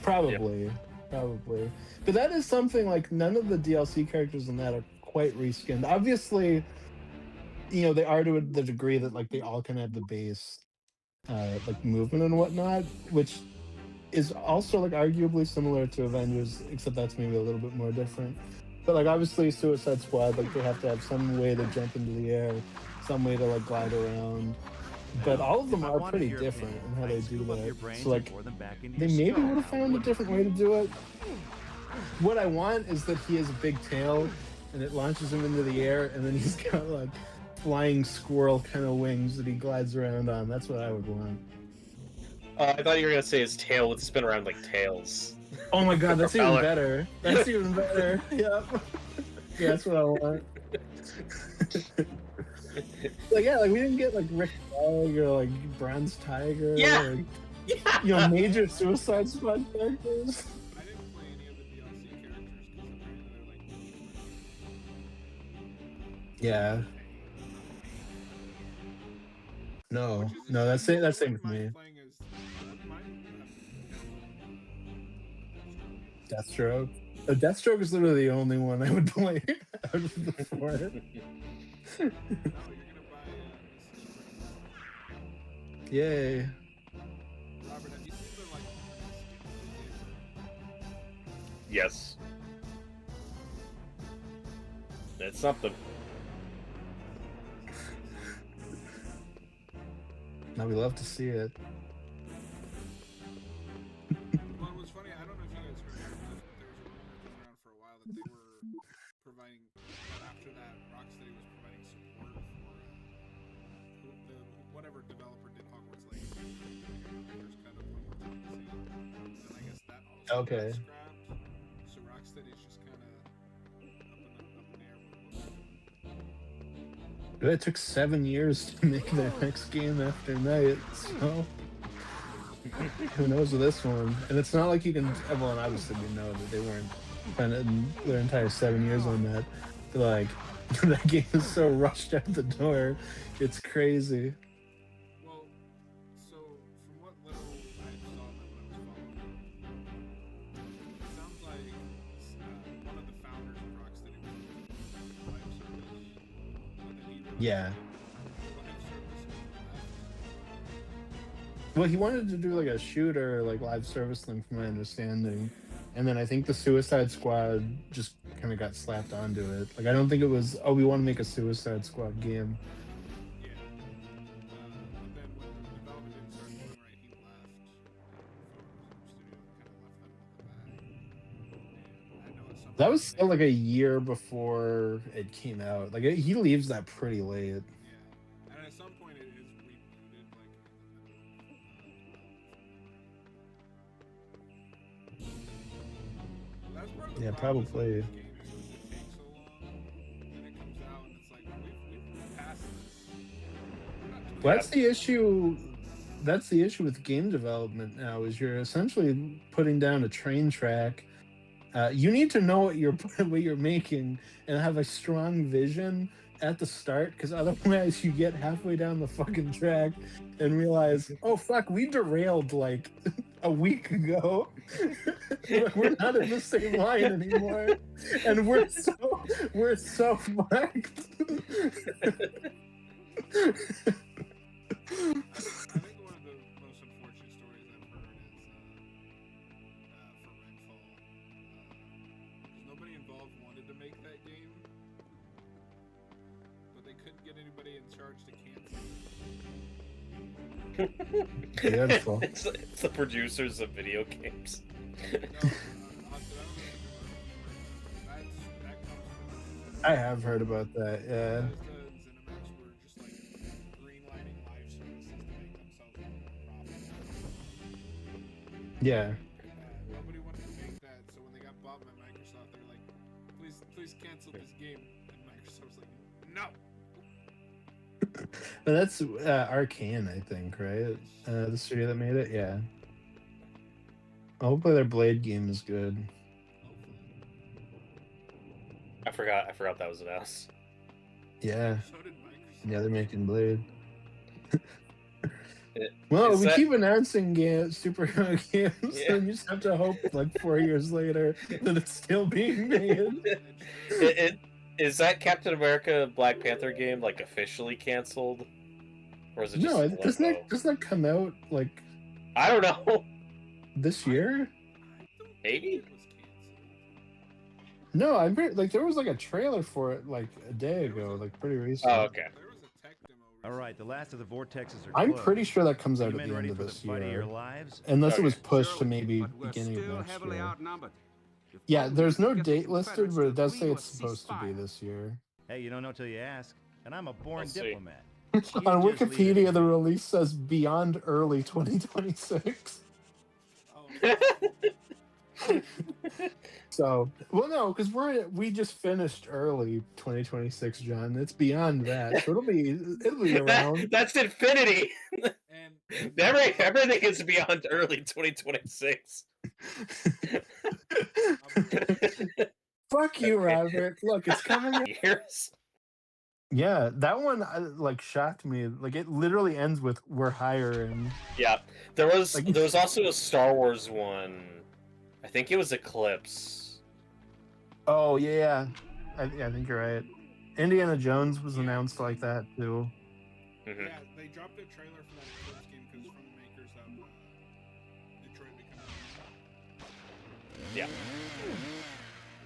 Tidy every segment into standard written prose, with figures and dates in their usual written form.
Probably, probably. But that is something like none of the DLC characters in that are quite reskinned. Obviously, they are to the degree that like they all can have the base like movement and whatnot, which is also like arguably similar to Avengers, except that's maybe a little bit more different. But like obviously Suicide Squad, like they have to have some way to jump into the air, some way to like glide around. But all of If them I are wanted pretty your different opinion, in how I'd they do scoop up your that. So brains and like pour them back into they your maybe skull. would have How found a would different way to do it. What I want is that he has a big tail and it launches him into the air, and then he's got like flying squirrel kind of wings that he glides around on. That's what I would want. I thought you were gonna say his tail would spin around like tails. Oh my god, that's even Propeller. better. That's even better. Yep. Yeah, that's what I want. Like yeah, like we didn't get like Rick Flag or like Bronze Tiger Yeah. or Yeah. major Suicide Squad characters. I didn't play any of the DLC characters because apparently they're like Yeah. No, which is a no, that's shame. that's I same wouldn't for mind me. playing as wouldn't mind Deathstroke. Deathstroke is literally the only one I would play out of the four. No, you're gonna buy Yay. Robert, have you seen the like Yes. It's something. Now we love to see it. Well, it was funny. I don't know if you guys heard about this, but there was a rumor that was around for a while that they were providing after that Rocksteady was providing support for whatever developer did Hogwarts Legacy. There's kind of one more time to see. And I guess that also Okay. got scrapped. So Rocksteady's just kind of up in the air with It took 7 years to make their next game after Night, so who knows with this one? And it's not like you can. Well, obviously we know that they weren't spending their entire 7 years on that. But like that game is so rushed out the door, it's crazy. Well, so from what little I saw when I was following it sounds like one of the founders of Rocksteady was live service, but then he realized Yeah. live service Well, he wanted to do like a shooter, like live service thing, from my understanding. And then I think the Suicide Squad just kind of got slapped onto it. Like I don't think it was, oh, we want to make a Suicide Squad game. yeah. But then when the development didn't start going right, he left from the studio and kind of left them in the back. And I know at some That point was still like a year before it came out. Like he leaves that pretty late. yeah, and at some point it is rebooted like in the middle of that's part of the Yeah, problem with some of probably. these games is it takes so long, and it comes out and it's like we've passed this. We're not doing Well, that's this. the issue. That's the issue with game development now. Is you're essentially putting down a train track. You need to know what you're what you're making and have a strong vision at the start, because otherwise you get halfway down the fucking track and realize, oh fuck, we derailed like a week ago. We're not in the same line anymore, and we're so fucked. I think one of the most unfortunate stories I've heard is for Redfall. Because nobody involved wanted to make that game, but they couldn't get anybody in charge to cancel it. Beautiful. It's the producers of video games. No, I don't know if that comes from I have heard about that. Yeah. Bethesda and ZeniMax were just like greenlighting live services to make themselves more profitable. Yeah. Nobody wanted to make that, so when they got bought by Microsoft, they're like, please cancel this game. And Microsoft was like, no. But that's Arcane, I think, right? The studio that made it. Yeah. Hopefully their Blade game is good. I forgot that was announced. Yeah. So did Microsoft. Yeah, they're making Blade. Well, Is we that- keep announcing superhero games, Yeah. and you just have to hope, like 4 years later, that it's still being made. Is that Captain America Black Panther game like officially canceled, or is it just No, in doesn't that come out like I don't know. this year? Maybe? No, I'm pretty, like there was like a trailer for it like a day ago, like pretty recent. Oh, okay. There was a tech demo. All right, the last of the vortexes are I'm closed. pretty sure that comes Are out you at men the ready end of for the this fight of your year, lives? unless it was Okay. pushed to maybe But we're beginning still of next heavily year. outnumbered. If Yeah, only there's we no could get the date listed, Confederates but to it does agree say to a it's supposed to be ceasefire. this year. Hey, you don't know till you ask. And I'm a born We'll see. diplomat. On just leave it Wikipedia, at the me. release says beyond early 2026. Oh, So, well, no, because we just finished early 2026, John. It's beyond that, so it'll be around. That's infinity. and Everything is beyond early 2026. Fuck you, Robert. Look, it's coming. Years. Yeah, that one like shocked me. Like it literally ends with "we're hiring." Yeah, there was Like- also a Star Wars one. I think it was Eclipse. Oh yeah, I think you're right. Indiana Jones was announced like that too. Mhm. yeah, they dropped a trailer for that Eclipse game because from the makers of Detroit Become Human. Yeah.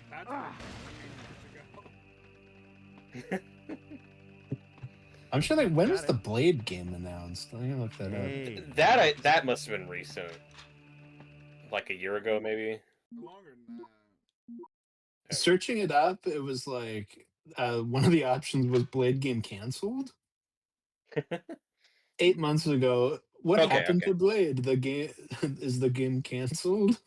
That's like 8 years ago. I'm sure. Like, when Got was it. the Blade game announced? I'm gonna look that up. Hey. That must have been recent. Like a year ago, maybe. Longer than that. Searching it up, it was like one of the options was Blade game canceled. 8 months ago. What Okay, happened okay. to Blade? The game is the game canceled?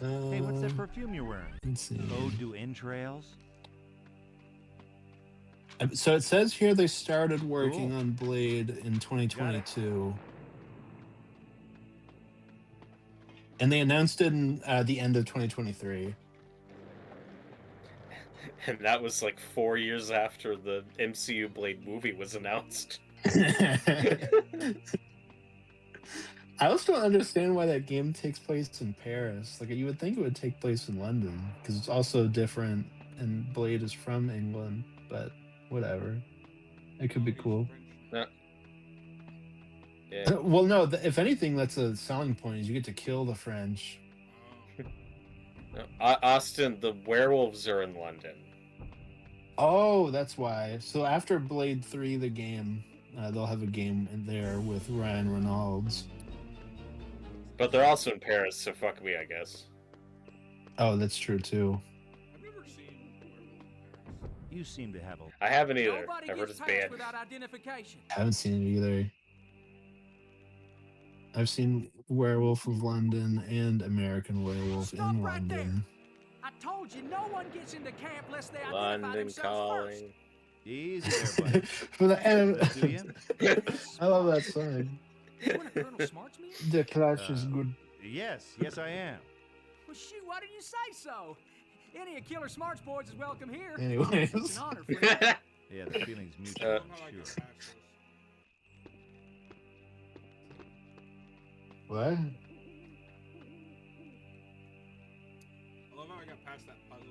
Hey, what's that perfume you're wearing? Let's see. Ode to Entrails? So it says here they started working Cool. on Blade in 2022. And they announced it in the end of 2023. And that was like 4 years after the MCU Blade movie was announced. I also don't understand why that game takes place in Paris. Like, you would think it would take place in London because it's also different, and Blade is from England. But whatever, it could be cool. Yeah. Well, no. If anything, that's a selling point. Is you get to kill the French. Austin, the werewolves are in London. Oh, that's why. So after Blade 3, the game, they'll have a game in there with Ryan Reynolds. But they're also in Paris, so fuck me, I guess. Oh, that's true too. I've never seen Werewolf in Paris. You seem to have a... I haven't either. Nobody I've heard gets it's past bad. without identification. Haven't seen it either. I've seen Werewolf of London and American Werewolf Stop in right there. London. I told you, no one gets into camp unless they identify London themselves first. calling. Easy there, buddy. For the end. Do you? I love that song. You want a Colonel Smarts meal? The Clash is good. Yes, I am. Well, shoot, why didn't you say so? Any of Killer Smarts boys is welcome here. Anyways. It's an honor, friend. Yeah, the feeling's I mutual. don't know how I got Sure. past this. What? I love how I got past that puzzle.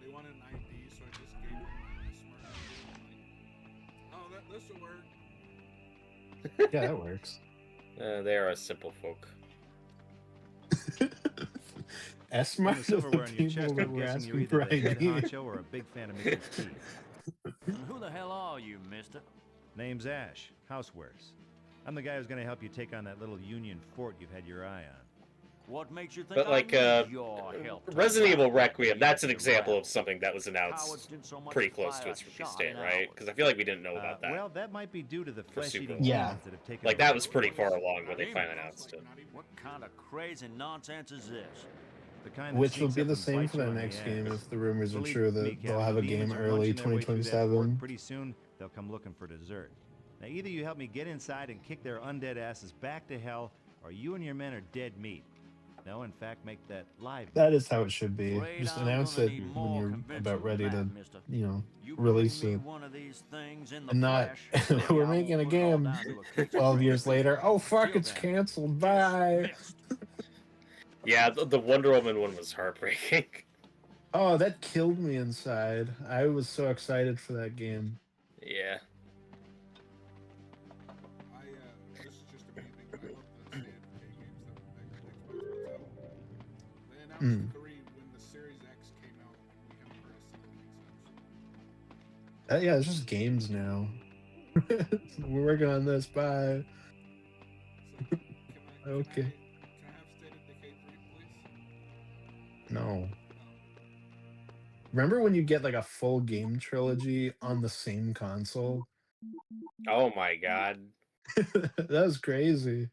They wanted an ID, so I just gave them my smart ID. I'm like, oh, this'll work. Yeah, that works. They are a simple folk. From Esmar the the silverware on your people chest, that I'm were guessing you're asking either for the head ID. honcho or a big fan of Mickey's teeth. And who the hell are you, mister? Name's Ash, Housewares. I'm the guy who's going to help you take on that little Union fort you've had your eye on. What makes you think But like, your help? Resident Evil Requiem, that's an example of something that was announced pretty close to its release date, right? Because I feel like we didn't know about that. Well, that might be due to the flesh-eating Super Yeah. demons that have taken Like, over that the was world. pretty far along when they finally announced it. What kind of crazy nonsense is this? The kind that Which will sneaks be up the and same bites for you the on the next game ass. if the rumors are Believe true me, that they'll Captain, have a the game demons are early munching their way through that fort. 2027. Pretty soon, they'll come looking for dessert. Now, either you help me get inside and kick their undead asses back to hell, or you and your men are dead meat. No, in fact, make that live. That is how it should be. Afraid Just I'm announce gonna it need when more you're convincing about ready than to, that, mister. You release bring me it. one of these things in the And not, flesh, maybe we're I making a won't put it all game down to a case of 12 years brains. later. Oh, fuck, Till it's then, canceled. Bye. dismissed. Yeah, the Wonder Woman one was heartbreaking. Oh, that killed me inside. I was so excited for that game. Yeah. This is just a me thing, but I love the state of decay games that Xbox puts out. They announced 3 when the Series X came out, and we haven't heard a single thing since. Yeah, it's just games now. We're working on this. Bye. So, Okay. can I have State of Decay 3, please? No. Remember when you get like a full game trilogy on the same console? Oh my god. That was crazy.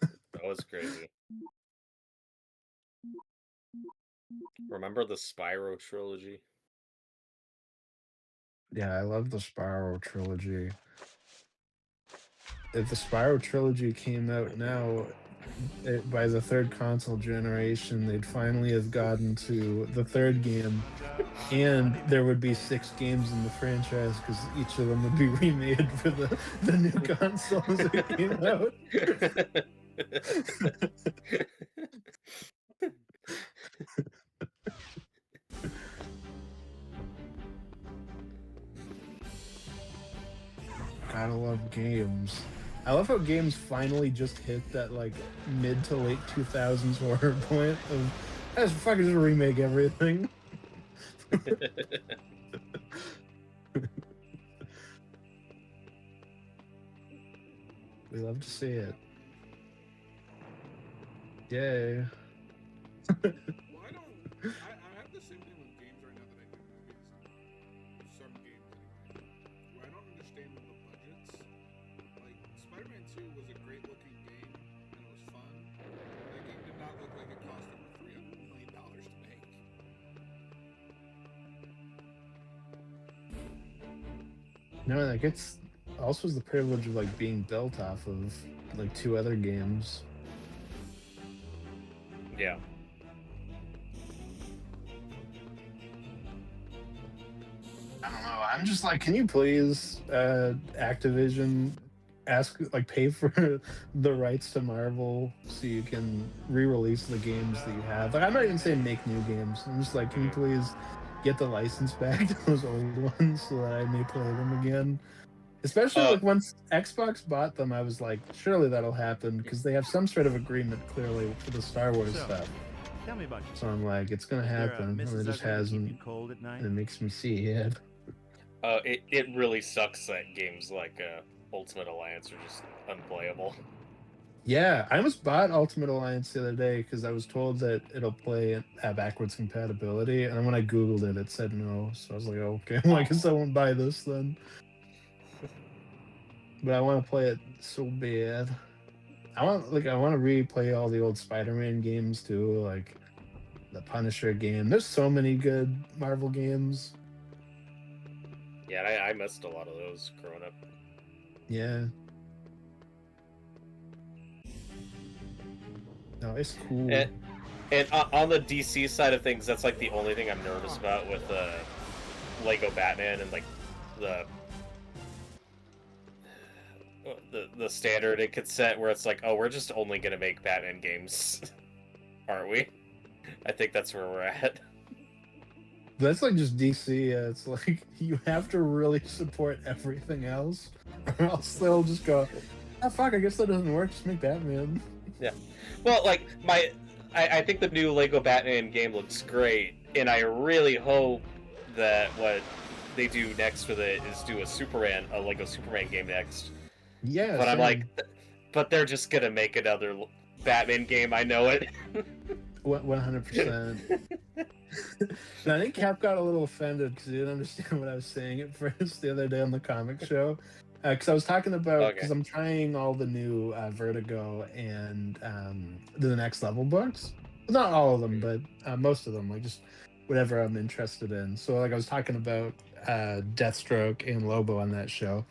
That was crazy. Remember the Spyro trilogy? Yeah, I love the Spyro trilogy. If the Spyro trilogy came out now, by the third console generation, they'd finally have gotten to the third game, and there would be 6 games in the franchise because each of them would be remade for the new consoles that came out. Gotta love games. I love how games finally just hit that like mid to late 2000s horror point of let's fucking just remake everything. We love to see it. Yay. Well, I have the same thing with games right now that I do movies. Some games, anyway. Where I don't understand the budgets. Like, Spider-Man 2 was a great looking game, and it was fun. That game did not look like it cost over $300 million to make. No, like it's also the privilege of like being built off of like 2 other games. Yeah. I don't know. I'm just like, can you please, Activision, pay for the rights to Marvel so you can re-release the games that you have? Like, I'm not even saying make new games. I'm just like, can you please get the license back to those old ones so that I may play them again? Especially like once Xbox bought them, I was like, surely that'll happen because they have some sort of agreement clearly for the Star Wars stuff. Tell me about yourself. So I'm like, it's gonna happen, and it just hasn't. Cold at night? And it makes me sad. It really sucks that games like Ultimate Alliance are just unplayable. Yeah, I almost bought Ultimate Alliance the other day because I was told that it'll play backwards compatibility, and then when I googled it, it said no. So I was like, oh, okay, well, I guess I won't buy this then. But I want to play it so bad. I want to replay all the old Spider-Man games too, like the Punisher game. There's so many good Marvel games. Yeah, I missed a lot of those growing up. Yeah. No, it's cool. And on the DC side of things, that's like the only thing I'm nervous about with Lego Batman and like the standard it could set where it's like, oh, we're just only gonna make Batman games, aren't we? I think that's where we're at. That's like just DC. It's like you have to really support everything else, or else they'll just go, "Ah, fuck! I guess that doesn't work. Just make Batman." Yeah. Well, like I think the new Lego Batman game looks great, and I really hope that what they do next with it is do a Lego Superman game next. Yeah. But I'm like, but they're just gonna make another Batman game. I know it. 100%. I think Cap got a little offended because he didn't understand what I was saying at first the other day on the comic show. Because I was talking about, because I'm trying all the new Vertigo and the Next Level books. Not all of them, but most of them, like just whatever I'm interested in. So like I was talking about Deathstroke and Lobo on that show.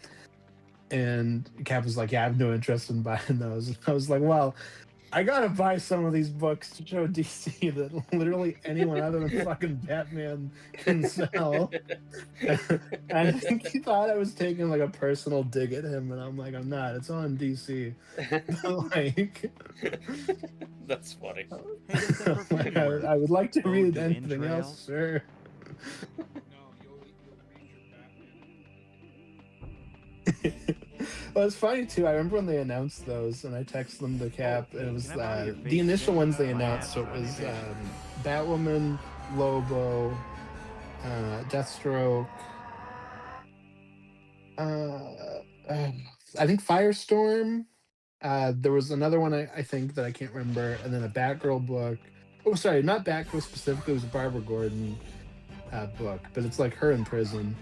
And Cap was like, yeah, I have no interest in buying those. And I was like, well, I gotta buy some of these books to show DC that literally anyone other than fucking Batman can sell. I think he thought I was taking like a personal dig at him, and I'm like, I'm not. It's on DC. But like, That's funny. Hey, that's that like, graffiti work. I would like to Oh, read do anything entrails? else, sir. No, you'll read your Batman. Well, it's funny too. I remember when they announced those, and I texted them to Cap, and it was Can I borrow your the face initial stick? ones they My announced. hat's So it around was your face. Batwoman, Lobo, Deathstroke. I think Firestorm. There was another one I think that I can't remember, and then a Batgirl book. Oh, sorry, not Batgirl specifically. It was a Barbara Gordon book, but it's like her in prison,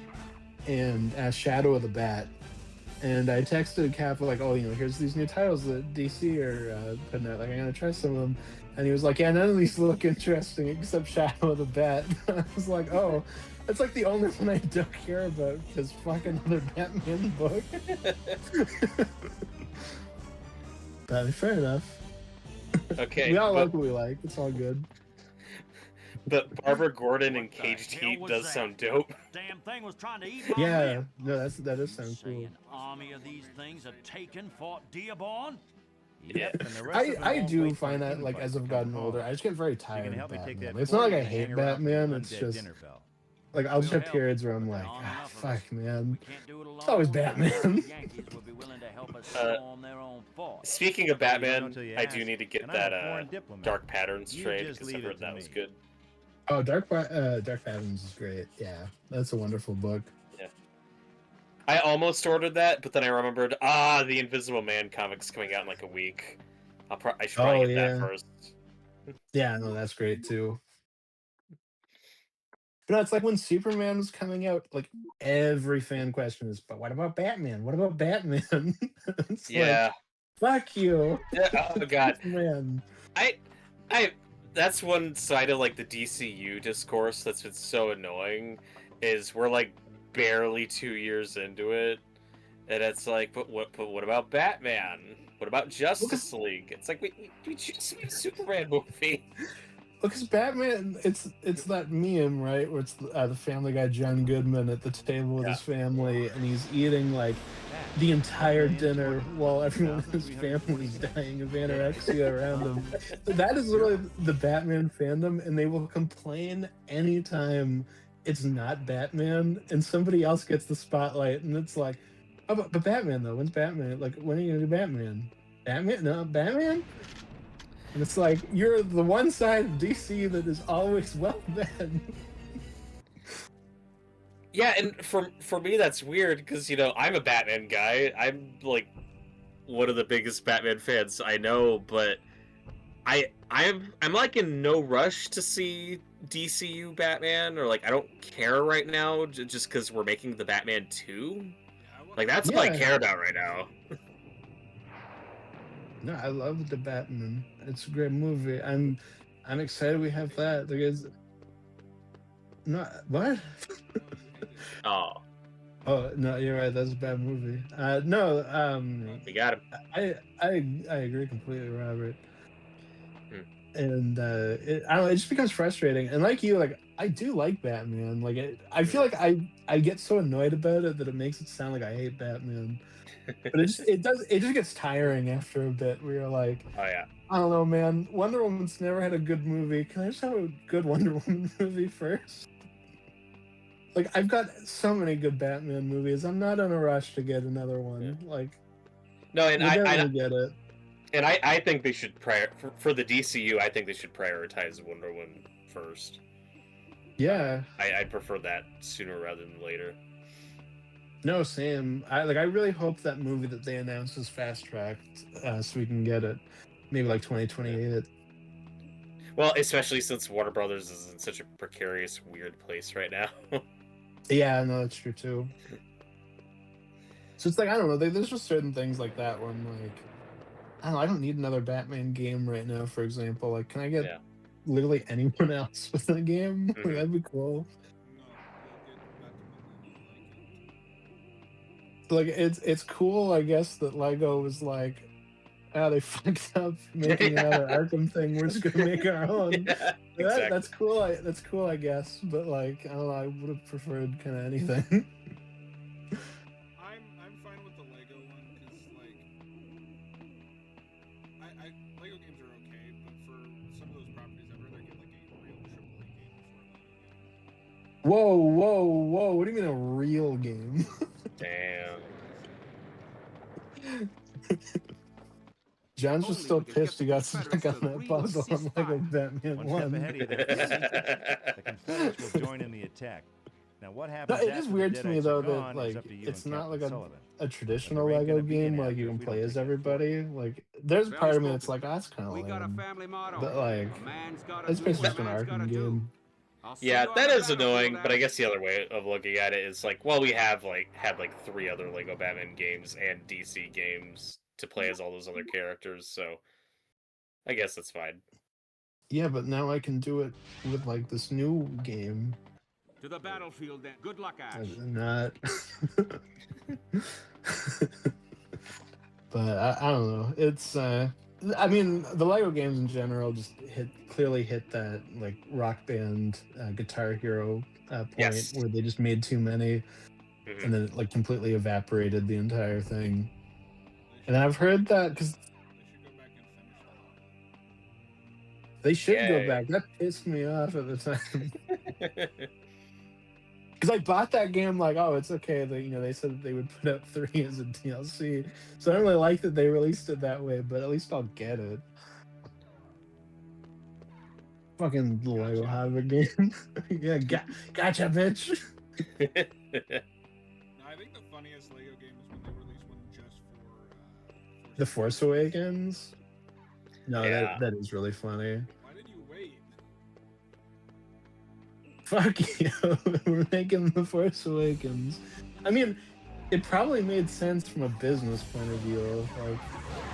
and Shadow of the Bat. And I texted Cap like, "Oh, here's these new titles that DC are putting out. Like, I'm gonna try some of them." And he was like, "Yeah, none of these look interesting except Shadow of the Bat." I was like, "Oh, that's like the only one I don't care about because fuck another Batman book." But fair enough. Okay, We all like but, what we like. It's all good. but Barbara Gordon in What the Caged hell Heat was does that? sound dope. Damn thing was trying to eat my Yeah, lip. no, that does You sound say cool. an army of these things have taken Fort Dearborn? Yeah. And the rest of them I won't do wait for find an that like invite as to I've come gotten older, home. I just get very You tired can of help me take Batman. that It's not like I 40 and hate hang her out for the Batman. It's undead just dinner bell. like I'll just We'll have help, periods where I'm but there like, aren't enough of us. fuck, man. We can't do it alone. always and Batman. the Yankees will be willing to help us Uh, storm their own fort. Speaking of Well, you don't know Batman, till you I do ask, need to get and I'm a that foreign diplomat. Dark Patterns You trade just because I leave it heard to that was me. good. Oh, Dark Patterns is great. Yeah, that's a wonderful book. I almost ordered that, but then I remembered, the Invisible Man comic's coming out in like a week. I should probably Oh get that yeah, first. yeah, no, that's great too. But no, it's like when Superman was coming out, like every fan question is, but what about Batman? What about Batman? It's like, Yeah. fuck you, Yeah. Oh god. man. I that's one side of like the DCU discourse that's been so annoying is we're like barely 2 years into it, and it's like, but what about Batman? What about Justice League? It's like we just made a Superman movie. Because Batman, it's that meme, right? Where it's the Family Guy John Goodman at the table with Yeah. his family, and he's eating like the entire dinner while everyone in his family is dying of anorexia around him. That is literally the Batman fandom, and they will complain anytime it's not Batman and somebody else gets the spotlight, and it's like, oh, but Batman though, when's Batman? Like, when are you gonna do Batman? Batman? No, Batman? And it's like, you're the one side of DC that is always well then. Yeah, and for me that's weird because I'm a Batman guy. I'm like one of the biggest Batman fans I know, but I'm like in no rush to see DCU Batman, or like I don't care right now just because we're making the Batman 2. Like that's all I Yeah. care about right now. No, I love the Batman. It's a great movie. I'm excited we have that. Because no, what? Oh, Oh no, you're right. That's a bad movie. No, we got him. I agree completely, Robert. Hmm. And I don't know. It just becomes frustrating. And like you, like I do like Batman. Like I feel like I get so annoyed about it that it makes it sound like I hate Batman. But it just gets tiring after a bit. Where you're like, Oh yeah. I don't know, man. Wonder Woman's never had a good movie. Can I just have a good Wonder Woman movie first? Like, I've got so many good Batman movies. I'm not in a rush to get another one. Yeah. Like, No, and we'll I definitely get it. and I think they should for the DCU. I think they should prioritize Wonder Woman first. Yeah. I'd prefer that sooner rather than later. No, same. I really hope that movie that they announced is fast tracked, so we can get it. Maybe like 2028. Well, especially since Warner Brothers is in such a precarious, weird place right now. Yeah, no, that's true too. So it's like, I don't know. There's just certain things like that where I'm like, I don't know. I don't need another Batman game right now. For example, like, can I get Yeah. literally anyone else within a game? Like, Mhm. that'd be cool. No, you'll get Batman. Like, it's cool, I guess, that Lego was like, They fucked up making another Arkham thing. We're just gonna make our own. Yeah, exactly. That's cool. That's cool, I guess. But like, I don't know. I would have preferred kind of anything. I'm fine with the Lego one because like Lego games are okay, but for some of those properties, I'd rather get like a real AAA game before Whoa, whoa, whoa! What do you mean a real game? Damn. John's just Only still we could get pissed he the got stuck on Confederates to that agree to puzzle on Lego ceasefire. Batman One step 1. ahead of you there, PC. The Confederates will join in the attack. Now, what No, happens it after is the weird to me Deadites though are that gone is like up to you it's and not like Captain Sullivan. a But traditional there ain't Lego gonna be game an like you after can if we don't play as take that fort. everybody. Like there's a Fairly part of me that's spoken. like, oh, that's kind of We got a lame. family motto. But like, A man's gotta it's do basically what just a an man's gotta Arkham do. game. I'll see Yeah, you on that the is annoying, battlefield, but I Ash. guess the other way of looking at it is like, well, we have had 3 other Lego Batman games and DC games to play as all those other characters, so I guess that's fine. Yeah, but now I can do it with like this new game. To the battlefield then. Good luck, Ash. Not. But I don't know. It's I mean the Lego games in general just clearly hit that like rock band Guitar Hero point Yes. where they just made too many Mhm. and then it like completely evaporated the entire thing. They And then I've heard that because they should go back and finish that. they should go Yay. back. That pissed me off at the time. Because I bought that game like, oh, it's okay. They said that they would put out 3 as a DLC, so I don't really like that they released it that way. But at least I'll get it. Fucking Lego Havoc game. Yeah, gotcha, bitch. No, I think the funniest Lego game is when they release one just for The Force Awakens. No, Yeah. that is really funny. Why did you wait? Fuck you. We're making The Force Awakens. I mean, it probably made sense from a business point of view. Like,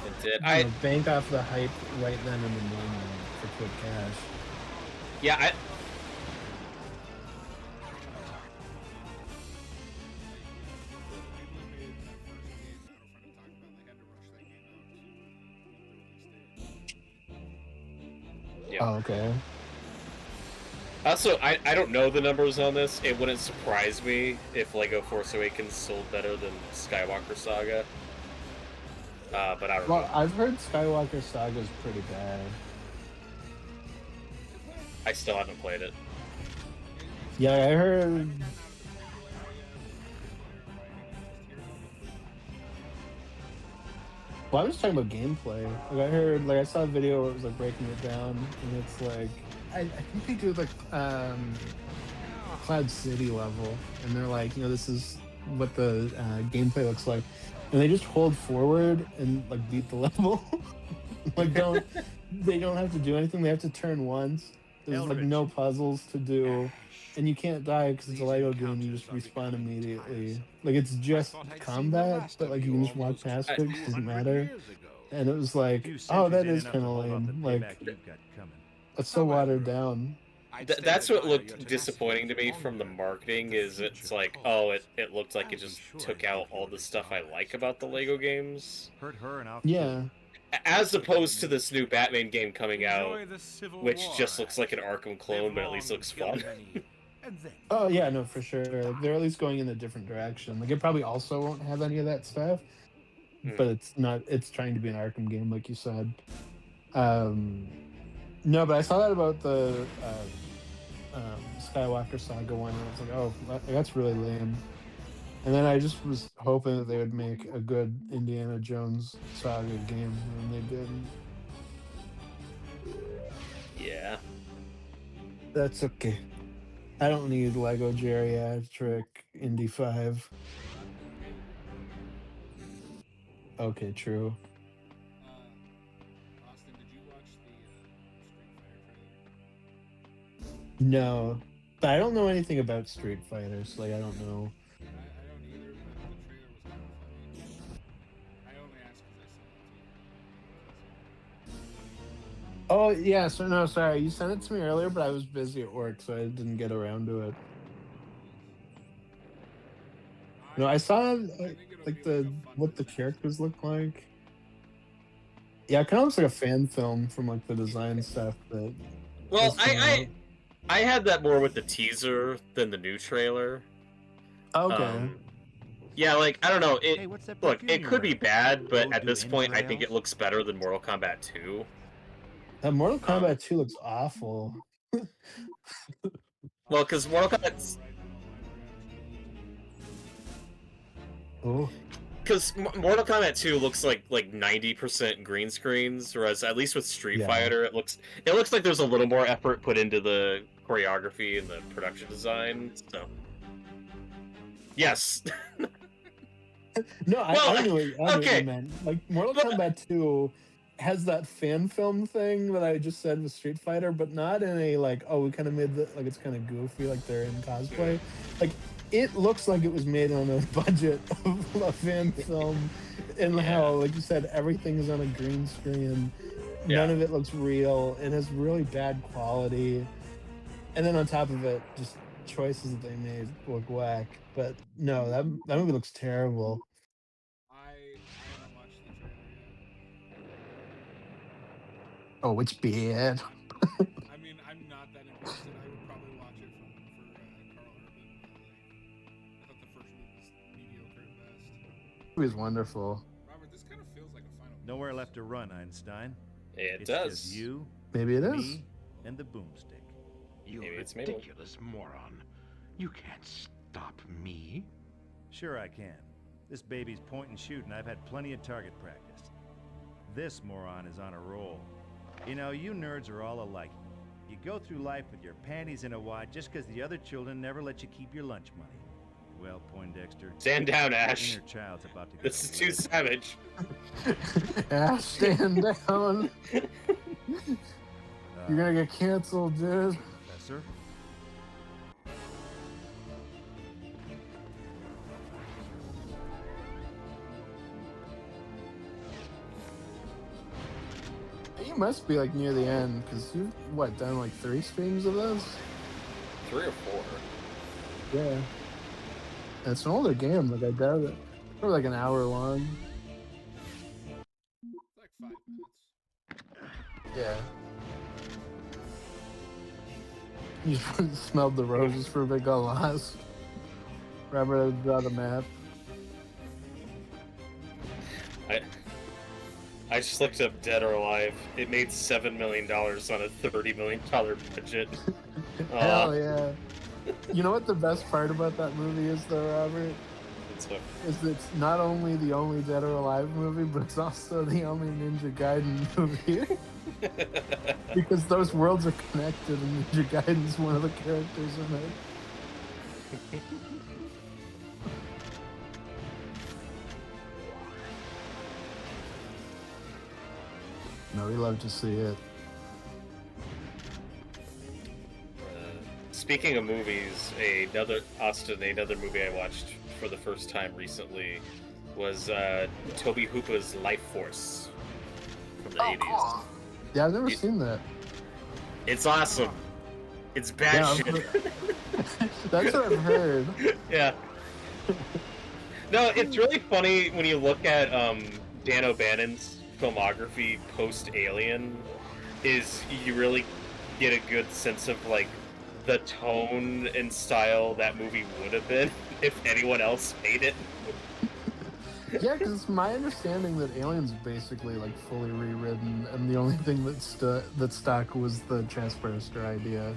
It did. you know, bank off the hype right then and the moment for quick cash. Yeah, Yeah. Oh, okay. Also, I don't know the numbers on this. It wouldn't surprise me if Lego Force Awakens sold better than Skywalker Saga. But I don't know. Well, I've heard Skywalker Saga is pretty bad. I still haven't played it. Yeah, I heard. Well, I was talking about gameplay. Like I heard, like I saw a video where it was like breaking it down, and it's like I think they do like Cloud City level, and they're like, this is what the gameplay looks like, and they just hold forward and like beat the level. Like they don't have to do anything. They have to turn once. There's like no puzzles to do, and you can't die because it's a Lego game. You just respawn immediately. Like it's just combat, but like you can just walk past it. It doesn't matter. And it was like, oh, that is kind of lame. Like it's so watered down. That's what looked disappointing to me from the marketing. Is it's like, oh, it looked like it just took out all the stuff I like about the Lego games. Hurt her and I'll Yeah. As opposed to this new Batman game coming out, which just looks like an Arkham clone, but at least looks fun. Oh yeah, no, for sure. They're at least going in a different direction. Like it probably also won't have any of that stuff, but it's not. It's trying to be an Arkham game, like you said. No, but I saw that about the Skywalker Saga one, and I was like, oh, that's really lame. And then I just was hoping that they would make a good Indiana Jones Saga game, and they didn't. Yeah. That's okay. I don't need Lego Geriatric Indy 5. Okay, true. Austin, did you watch the Street Fighter trailer? No, but I don't know anything about Street Fighters. Like I don't know. I don't either, but the trailer was kind of funny. I only asked because I sent it to you. Oh yeah, so no, sorry, you sent it to me earlier, but I was busy at work, so I didn't get around to it. No, I saw like the what the characters look like. Yeah, it kind of looks like a fan film from like the design stuff that Well, has come out. I had that more with the teaser than the new trailer. Okay. Yeah, like I don't know. Hey, what's that Look, perfume it you're could be wearing? bad, but Oh, at do this point, I think it entrails? looks better than Mortal Kombat 2. That Mortal Um, Kombat 2 looks awful. Well, because Mortal Kombat, Right now, Oh, because Mortal Kombat 2 looks like 90% green screens, whereas at least with Street yeah. Fighter, it looks like there's a little more effort put into the choreography and the production design. So, yes. No, I Well, knew what okay. you meant. Like Mortal But- Kombat 2 has that fan film thing that I just said with Street Fighter, but not in a like, oh, we kind of made the like it's kind of goofy, like they're in cosplay. Like it looks like it was made on a budget of a fan film, and how, like you said, everything is on a green screen. None of it looks real. It has really bad quality, and then on top of it, just choices that they made look whack. But no, that movie looks terrible. I haven't watched the trailer yet. Oh, it's bad. I mean, I'm not that invested. I would probably watch it for Carl Urban. I thought the first one was mediocre at best. It was wonderful. Robert, this kind of feels like a final. Nowhere left to run, Einstein. It It's does. just you, Maybe it is. me, and the boomstick. You Maybe it's Mabel. ridiculous moron. You can't stop me. Sure I can. This baby's point and shoot, and I've had plenty of target practice. This moron is on a roll. You know, you nerds are all alike. You go through life with your panties in a wad just because the other children never let you keep your lunch money. Well, Poindexter, Stand down, your Ash. inner child's about to get This is too savage. Ash, stand down. You're gonna get canceled, dude. Professor? You must be like near the end, because you've done like 3 streams of this? 3 or 4. Yeah. And it's an older game, like I doubt it. Probably like an hour long. It's like 5 minutes. Yeah. You just smelled the roses for a bit, got lost. Robert had to draw the map. I just looked up Dead or Alive. It made $7 million on a $30 million budget. Hell yeah. You know what the best part about that movie is, though, Robert? Is that it's not only the only Dead or Alive movie, but it's also the only Ninja Gaiden movie. Because those worlds are connected, and Ninja Gaiden's one of the characters in it. No, we love to see it. Speaking of movies, another movie I watched for the first time recently was Toby Hooper's Life Force from the 80s. Yeah, I've never seen that. It's awesome. It's bad shit. That's what I've heard. Yeah. No, it's really funny when you look at Dan O'Bannon's filmography post Alien. Is you really get a good sense of like the tone and style that movie would have been if anyone else made it. Yeah, because it's my understanding that Alien's basically like fully rewritten, and the only thing that stuck was the chestburster idea.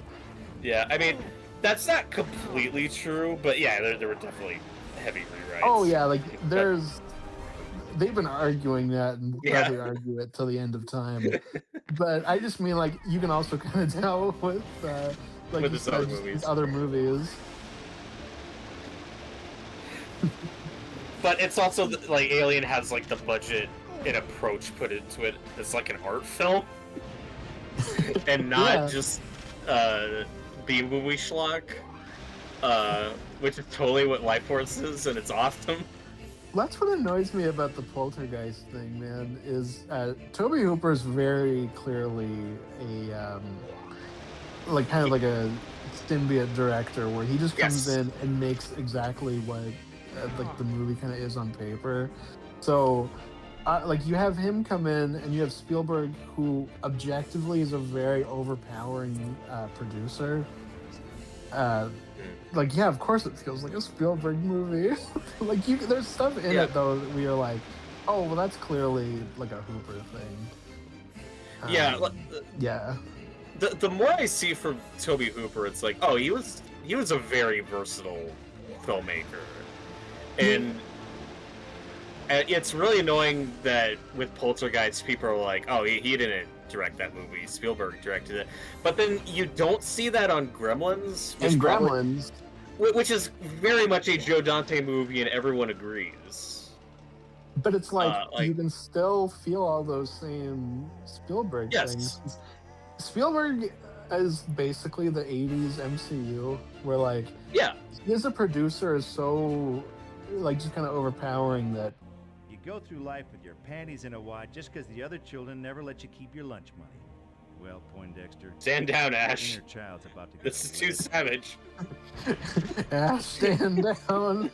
Yeah, I mean, that's not completely true, but yeah, there were definitely heavy rewrites. Oh yeah, like they've been arguing that and Yeah. probably argue it till the end of time. But I just mean like you can also kind of tell with like With you his said, other just movies. these other movies. But it's also like Alien has like the budget and approach put into it as like an art film, and not Yeah. just B-movie schlock, which is totally what Life Force is, and it's awesome. That's what annoys me about the Poltergeist thing, man. Is Tobe Hooper's very clearly a like kind of like a symbiote director, where he just comes Yes. in and makes exactly what like the movie kind of is on paper. So like you have him come in, and you have Spielberg, who objectively is a very overpowering producer. Like, yeah, of course it feels like a Spielberg movie. Like, there's stuff in it though where you're like, oh, well, that's clearly like a Hooper thing. Yeah. The more I see from Toby Hooper, it's like, oh, he was a very versatile filmmaker, and it's really annoying that with Poltergeist, people are like, oh, he didn't direct that movie, Spielberg directed it, but then you don't see that on Gremlins, which is very much a Joe Dante movie, and everyone agrees. But it's like you can still feel all those same Spielberg things. Spielberg is basically the 80s MCU, where like he as a producer is so like just kind of overpowering that you go through life with your panties in a wad just because the other children never let you keep your lunch money. Well, Poindexter, stand down, Ash. Inner child's about to go. This is too savage. Ash, stand down.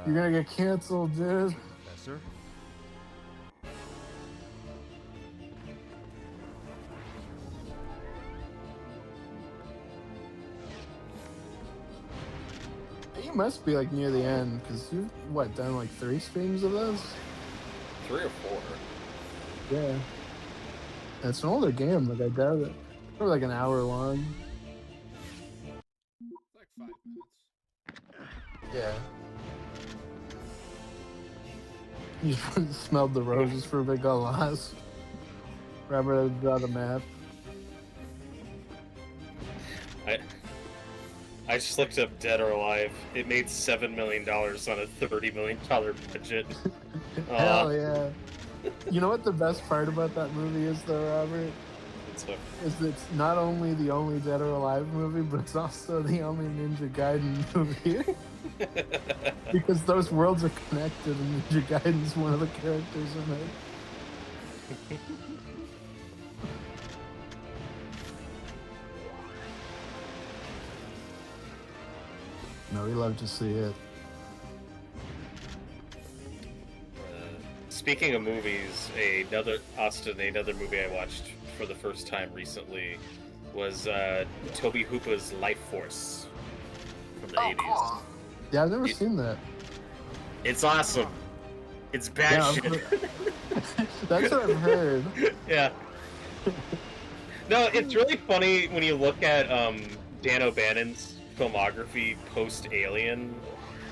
You're gonna get canceled, dude. Yes, sir. You must be like near the end, because you've done like 3 streams of this? 3 or 4. Yeah. It's an older game, like I doubt it. Probably like an hour long. Like 5 minutes. Yeah. You just smelled the roses for a big got lost. Remember to draw the map. I just looked up Dead or Alive. It made $7 million on a $30 million budget. Hell yeah. You know what the best part about that movie is, though, Robert? Is it's not only the only Dead or Alive movie, but it's also the only Ninja Gaiden movie. Because those worlds are connected, and Ninja Gaiden's one of the characters in it. No, we love to see it. Speaking of movies, another movie I watched for the first time recently was Toby Hooper's Life Force from the 80s. Cool. Yeah, I've never seen that. It's awesome. It's bad shit. That's what I've heard. Yeah. No, it's really funny when you look at Dan O'Bannon's filmography post-Alien.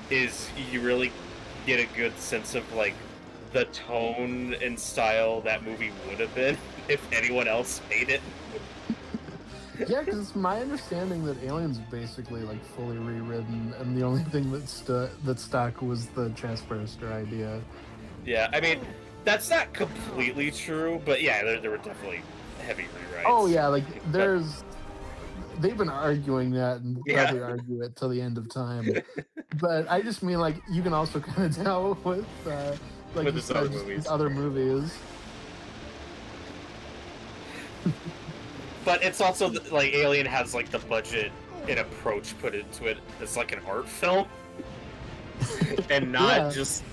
Is you really get a good sense of like the tone and style that movie would have been if anyone else made it. Yeah, because it's my understanding that Alien's basically like fully rewritten, and the only thing that stuck was the chest burster idea. Yeah, I mean, that's not completely true, but yeah, there were definitely heavy rewrites. Oh yeah, like they've been arguing that and probably argue it till the end of time. But I just mean like you can also kind of tell with like with his other movies. But it's also like Alien has like the budget and approach put into it as like an art film, and not just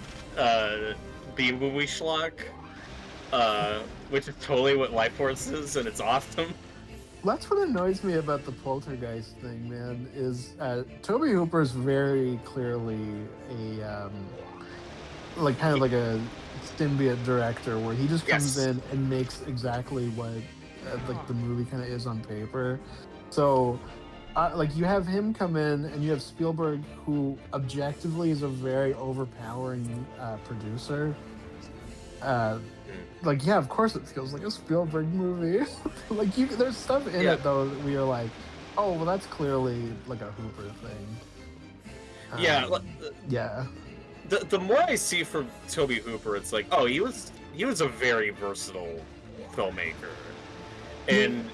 B-movie schlock, which is totally what Life Force is, and it's awesome. That's what annoys me about the Poltergeist thing, man, is Toby Hooper is very clearly a like kind of like a symbiote director where he just comes in and makes exactly what like the movie kind of is on paper. So like you have him come in, and you have Spielberg, who objectively is a very overpowering producer. Like, yeah, of course it feels like a Spielberg movie. Like there's stuff in it though where you're like, oh, well, that's clearly like a Hooper thing. Yeah. The more I see from Toby Hooper, it's like, oh, he was a very versatile filmmaker, and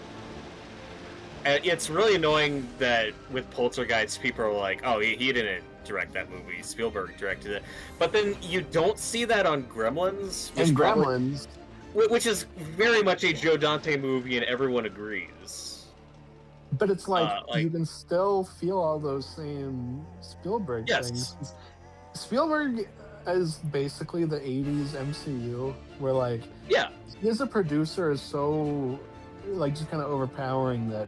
it's really annoying that with Poltergeist, people are like, oh, he didn't direct that movie, Spielberg directed it, but then you don't see that on Gremlins, which is very much a Joe Dante movie, and everyone agrees. But it's like you can still feel all those same Spielberg things. Spielberg is basically the 80s MCU, where like Yeah. he as a producer is so like just kind of overpowering that